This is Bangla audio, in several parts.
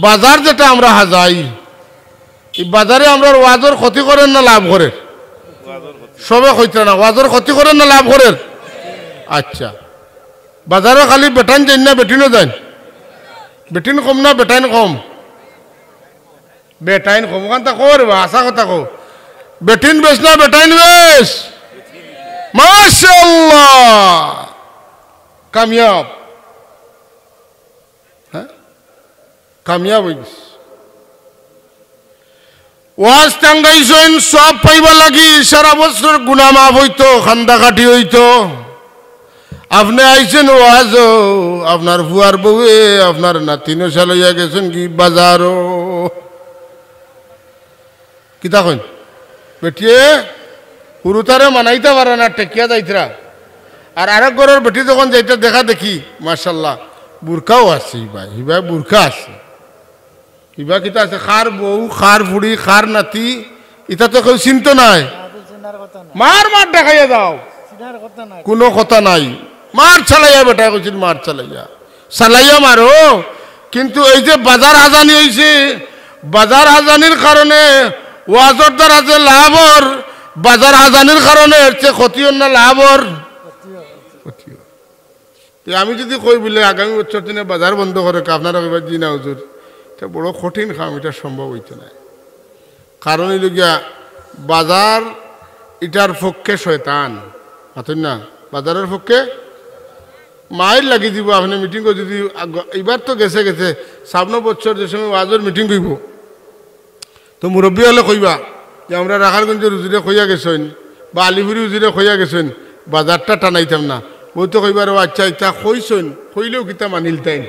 বাজার যেটা আমরা হাজাই এই বাজারে আমরা ওয়াজের ক্ষতি করেন না লাভ করেন? সবে কইতে না ওয়াজের ক্ষতি করেন না লাভ করেন? আচ্ছা, বাজারে খালি বেটাইন যাই না বেটিনও যান? বেটিন কম না বেটাইন কম? বেটাইন কম। ওখান তা কো রে আশা কথা কো, বেটিন বেশ না বেটাইন বেশ? মাশাআল্লাহ, কামিয়াব। হ্যাঁ, কামিয়াব হয়ে গেছে। ওয়াজ টাঙ্গাইছেন সব পাইবা লাগি, সারা বছর গুনাহ মাফ হইতো, খান্দাকাটি হইতো। আপনি আইছেন ওয়াজ, আপনার বুয়ার বউয়ে আপনার নাতিনও চালাইয়া গেছেন কি বাজারও। কিতা কইন বেটিয়ে পুরুতারে মানাইতে পারে না, টেকিয়া যাইতরা। আর আরেক ঘরের বেটি যখন যাইতে দেখা দেখি মাশাল্লাহ বুরকাও আছে, হিবা বুরকা আছে, হিবা কিতা আছে, খার বউ খার বুড়ি খার নাতি, এটা তো কেউ চিন্ত নাই। মার মার দেখাইয়া দাও, কোনো কথা নাই। মার চালাইয়া বেটা কইছিল, মার চালাইয়া চালাইয়া মারো। কিন্তু এই যে বাজার হাজানি হয়েছে, বাজার হাজানির কারণে ওয়াজর দ্বারা যে লাভর, বাজার হাজানির কারণে হচ্ছে ক্ষতিও না লাভর। আমি যদি কই বলে আগামী বছর দিনে বাজার বন্ধ করে আপনারা কইবার জি না হুজুর, এটা বড় কঠিন কাম, এটা সম্ভব হইতে না। কারণ হইল গিয়া বাজার এটার পক্ষে শয়তান, বুঝলেন না? বাজারের পক্ষে মাইল লাগি দিব। আপনি মিটিং করে যদি এবার তো গেছে গেছে ৫৭ বছর যে সময় ওয়াজের মিটিং করব, তো মুরব্বী হলে কইবা যে আমরা রাখালগঞ্জের হুজুরে কইয়া গেছেন বা আলিপুরি হুজুরে কইয়া গেছেন বাজারটা টানাইতাম না। ওই তো কইবার ও আচ্ছা ইতা কইছেন, কইলেও কিতা মানিল তাই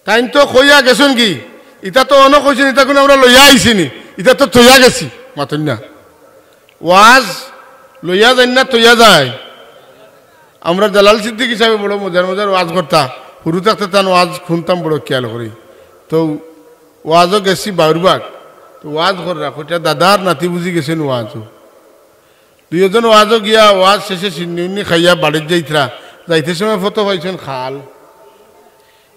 তাই তো কইয়া গেছেন কি, ইটা তো অন কইছেন, ইটা কোনো আমরা লইয়া আইসিনি, ইটা তো তৈয়া গেছি। মাতন না ওয়াজ লইয়া যাই না তৈয়া যায়। আমরা জালাল সিদ্দিক হিসাবে বড় মজার মজার ওয়াজ করতাম, শুরু থাকতে তার ওয়াজ শুনতাম বড় খেয়াল করি। তো ওয়াজও গেছি বাউরবাগ, তো ওয়াজ করে রাখো, এটা দাদার নাতি বুঝি গেছেন ওয়াজও। দুইজন ওয়াজও গিয়া ওয়াজ শেষে সিন্নি খাইয়া বাড়ির যাইতরা, যাইতে সময় ফটো পাইছেন খাল।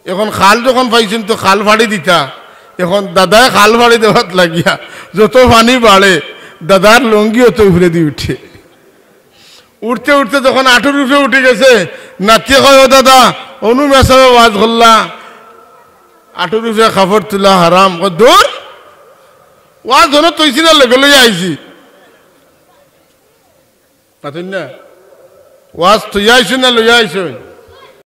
এখন খাল যখন পাইছেন তো খাল ফাড়ি দিতা। এখন দাদায় খাল ফাড়ি দেওয়াত লাগিয়া যত পানি বাড়ে দাদার লঙ্গি অত উপরে দিয়ে উঠে। উঠতে উঠতে যখন আঁটুর উপরে উঠে গেছে, নাতিয়ে কয় ও দাদা অনু মেসাবে ওয়াজ করলা, আঁটুর উপরে কাপড় তোলা হারাম। দূর ওয়াজ ধরো তৈছি না লেগে লইয়া আইছি। পাতেন না ওয়াজ তুই আইস না লইয়া আইস?